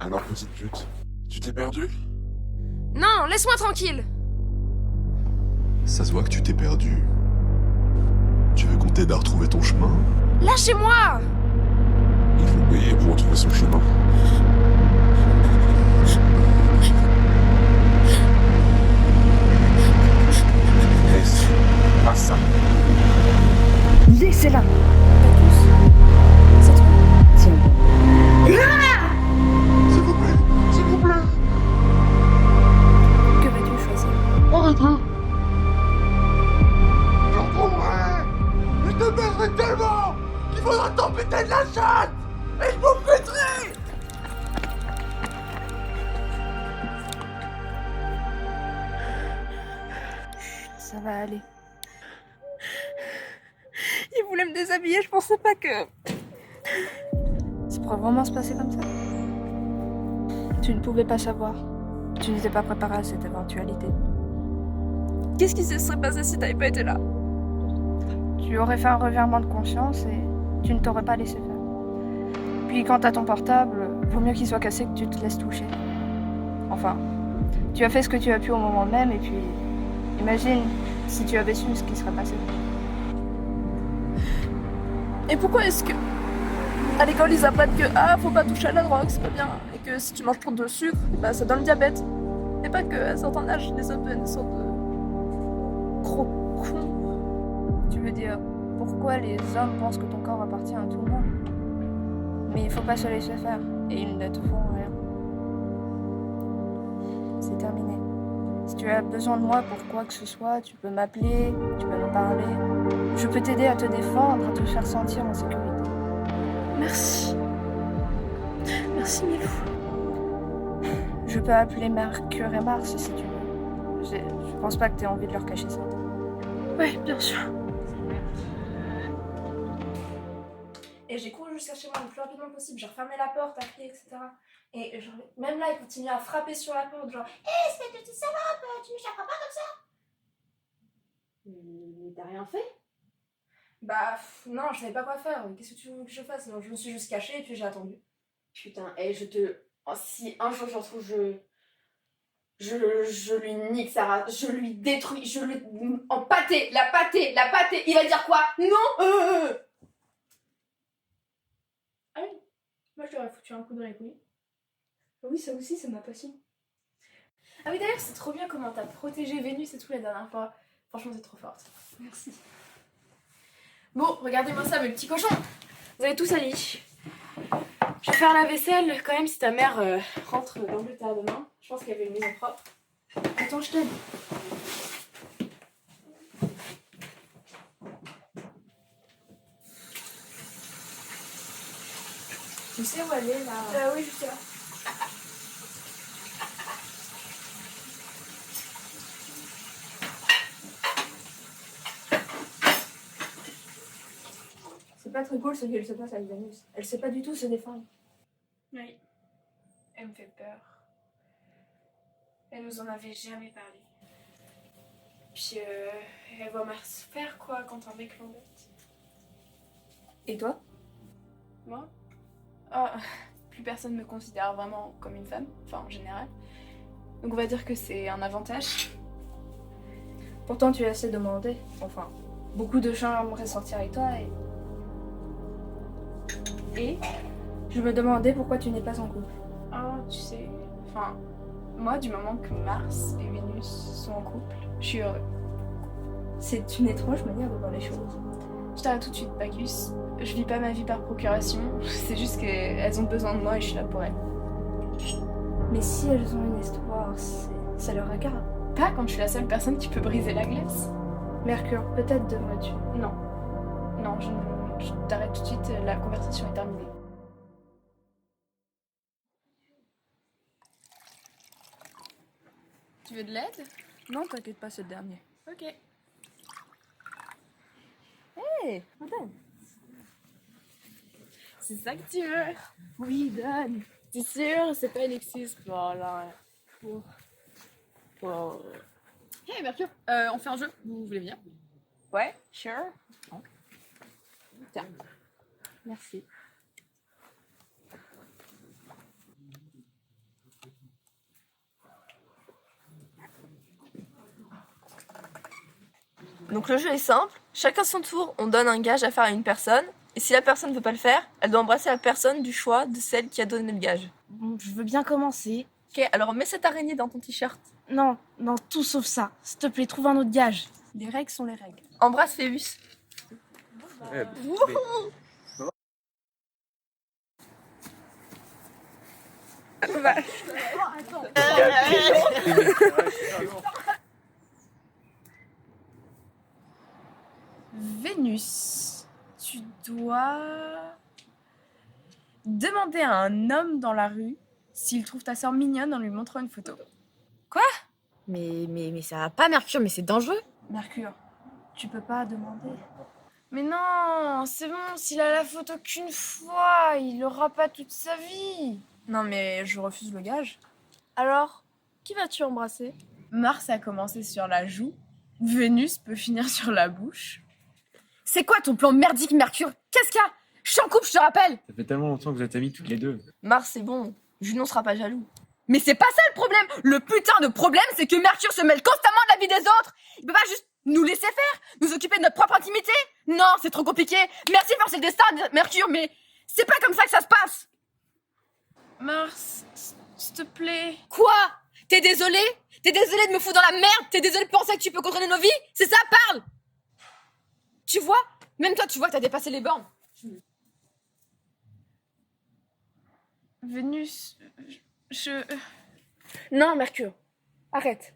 Alors, petite pute, tu t'es perdu? Non, laisse-moi tranquille. Ça se voit que tu t'es perdu. Tu veux qu'on t'aide à retrouver ton chemin? Lâchez-moi. Il faut payer pour retrouver son chemin. Laisse. Pas ça. Laissez-la. Pas plus. C'est tout. Tiens. S'il vous plaît, s'il vous plaît. Que vas-tu choisir? Arrête-le. Je retrouverai. Je te baiserai tellement qu'il faudra t'embêter de la chatte. Et je m'en péterai. Ça va aller. Il voulait me déshabiller, je pensais pas que... Ça pourrait vraiment se passer comme ça. Tu ne pouvais pas savoir. Tu n'étais pas préparé à cette éventualité. Qu'est-ce qui se serait passé si t'avais pas été là? Tu aurais fait un revirement de conscience et tu ne t'aurais pas laissé faire. Puis quant à ton portable, vaut mieux qu'il soit cassé que tu te laisses toucher. Enfin, tu as fait ce que tu as pu au moment même et puis... Imagine si tu avais su ce qui serait passé. Et pourquoi est-ce que... À l'école, ils apprennent que faut pas toucher à la drogue, c'est pas bien. Et que si tu manges trop de sucre, bah ça donne le diabète. Et pas qu'à un certain âge, les hommes deviennent des sortes de... gros cons. Tu veux dire, pourquoi les hommes pensent que ton corps appartient à tout le monde? Mais il faut pas se laisser faire. Et ils ne te font rien. C'est terminé. Si tu as besoin de moi pour quoi que ce soit, tu peux m'appeler, tu peux me parler. Je peux t'aider à te défendre, à te faire sentir en sécurité. Merci. Merci, Milou. Je peux appeler Mercure et Mars si tu veux. Je pense pas que t'aies envie de leur cacher ça. Ouais, bien sûr. Et j'ai couru jusqu'à chez moi le plus rapidement possible. J'ai refermé la porte à clé, etc. Et genre, même là, il continue à frapper sur la porte, genre espèce de petite salope, tu m'échapperas pas comme ça. Mais t'as rien fait? Bah non, je savais pas quoi faire. Qu'est-ce que tu veux que je fasse? Donc, je me suis juste cachée et puis j'ai attendu. Putain, et je te... Oh, si un jour je retrouve, je lui nique sa race, je lui détruis, je lui... En pâté, la pâté, il va dire quoi? Non Ah oui, moi je t'aurais foutu un coup dans les couilles. Oui, ça aussi, c'est ma passion. Ah oui, d'ailleurs, c'est trop bien comment t'as protégé Vénus et tout la dernière fois. Franchement, c'est trop forte. Merci. Bon, regardez-moi ça, mes petits cochons. Vous avez tout sali. Je vais faire la vaisselle quand même si ta mère rentre d'Angleterre demain. Je pense qu'elle veut une maison propre. Attends, je t'aide. Tu sais où elle est là? Oui, juste là. C'est pas très cool ce qu'elle se passe avec Vénus. Elle sait pas du tout se défendre. Oui. Elle me fait peur. Elle nous en avait jamais parlé. Puis elle voit Mars faire quoi quand un mec l'embête. Et toi? Moi? Ah, plus personne me considère vraiment comme une femme, enfin en général. Donc on va dire que c'est un avantage. Pourtant tu es assez demandée. Enfin, beaucoup de gens aimeraient sortir avec toi et je me demandais pourquoi tu n'es pas en couple. Oh, tu sais, enfin, moi du moment que Mars et Vénus sont en couple, je suis heureux. C'est une étrange manière de voir les choses. Je t'arrête tout de suite, Bacchus. Je vis pas ma vie par procuration, c'est juste qu'elles ont besoin de moi et je suis là pour elles. Mais si elles ont une histoire, ça leur regarde. Pas quand je suis la seule personne qui peut briser la glace. Mercure, peut-être devrais-tu. Non. Non, je t'arrête tout de suite, la conversation est terminée. Tu veux de l'aide? Non, t'inquiète pas, c'est le dernier. Ok. Hey, Fontaine. C'est ça que tu veux? Oui, donne. T'es sûre? C'est pas une excuse pour là. Pour... Hey Mercure, on fait un jeu, vous voulez venir? Ouais, sure. Ok. Tiens. Merci. Donc le jeu est simple, chacun son tour, on donne un gage à faire à une personne, et si la personne ne veut pas le faire, elle doit embrasser la personne du choix de celle qui a donné le gage. Bon, je veux bien commencer. Ok, alors mets cette araignée dans ton t-shirt. Non, tout sauf ça. S'il te plaît, trouve un autre gage. Les règles sont les règles. Embrasse Phébus. Vénus, tu dois demander à un homme dans la rue s'il trouve ta sœur mignonne en lui montrant une photo. Mais ça va pas, Mercure, mais c'est dangereux. Mercure, tu peux pas demander. Mais non, c'est bon, s'il a la photo qu'une fois, il l'aura pas toute sa vie. Non mais je refuse le gage. Alors, qui vas-tu embrasser? Mars a commencé sur la joue, Vénus peut finir sur la bouche. C'est quoi ton plan merdique, Mercure? Qu'est-ce qu'il y a? Je suis en couple, je te rappelle. Ça fait tellement longtemps que vous êtes amis toutes les deux. Mars, c'est bon, Junon sera pas jaloux. Mais c'est pas ça le problème. Le putain de problème, c'est que Mercure se mêle constamment de la vie des autres. Il peut pas juste nous laisser faire, nous occuper de notre propre intimité. Non, c'est trop compliqué. Merci de forcer le destin, Mercure, mais c'est pas comme ça que ça se passe. Mars, s'il te plaît. Quoi? T'es désolé? T'es désolé de me foutre dans la merde? T'es désolé de penser que tu peux contrôler nos vies? C'est ça, parle! Tu vois? Même toi, tu vois que t'as dépassé les bornes. Vénus, je... Non, Mercure, arrête.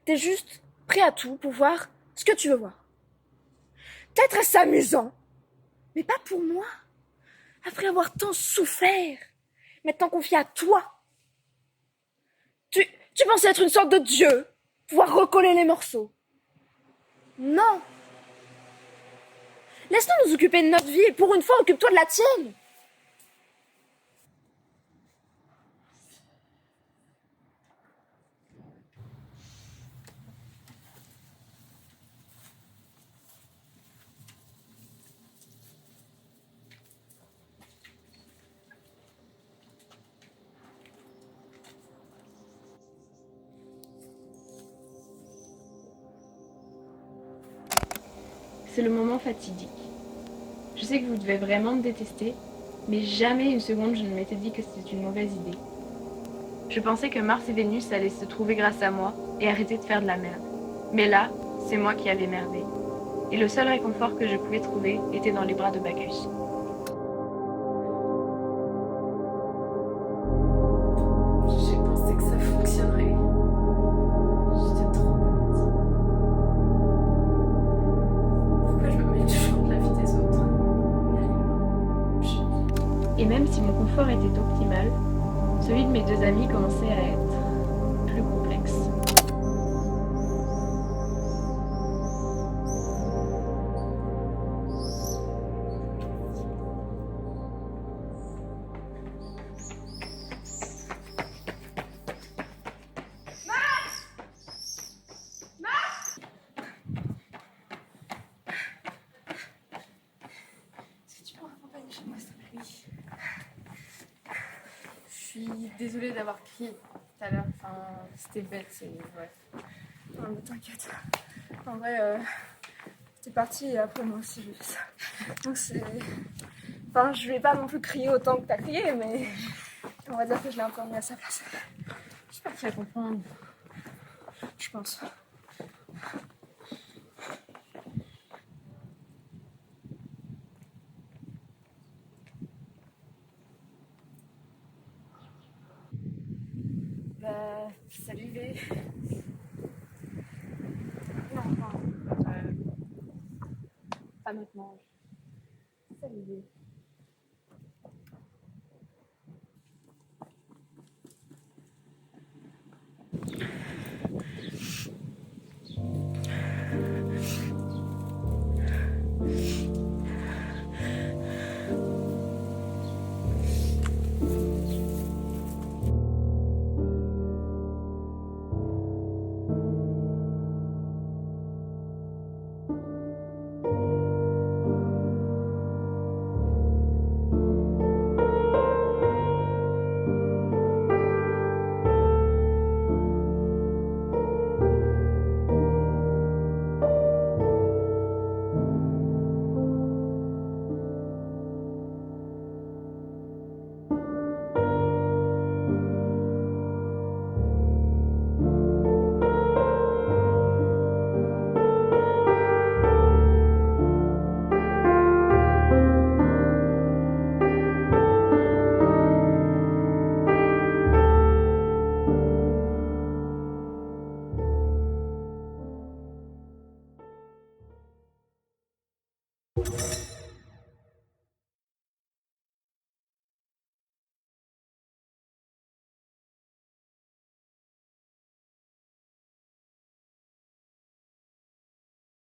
T'es juste prêt à tout pour voir ce que tu veux voir. Peut-être est-ce amusant, mais pas pour moi. Après avoir tant souffert, maintenant confié à toi. Tu pensais être une sorte de dieu, pouvoir recoller les morceaux. Non. Laisse-nous nous occuper de notre vie et pour une fois, occupe-toi de la tienne. C'est le moment fatidique. Je sais que vous devez vraiment me détester, mais jamais une seconde je ne m'étais dit que c'était une mauvaise idée. Je pensais que Mars et Vénus allaient se trouver grâce à moi et arrêter de faire de la merde. Mais là, c'est moi qui avais merdé. Et le seul réconfort que je pouvais trouver était dans les bras de Bacchus. J'ai pensé que ça fonctionnerait. J'étais trop petite. Pourquoi je me mets toujours de la vie des autres? Et même si mon confort était optimal, celui de mes deux amis commençait à être plus complexe. Est-ce que tu peux m'accompagner chez moi, s'il te plaît? Je suis désolée d'avoir crié tout à l'heure. Enfin, c'était bête, c'est... Ouais. Non, mais t'inquiète. En vrai, t'es partie et après moi aussi j'ai fait ça. Donc c'est... Enfin, je vais pas non plus crier autant que t'as crié, mais... On va dire que je l'ai un peu remis à sa place. J'espère qu'il va comprendre. Je pense. Bah, salut V. Non, enfin, pas maintenant. Salut V.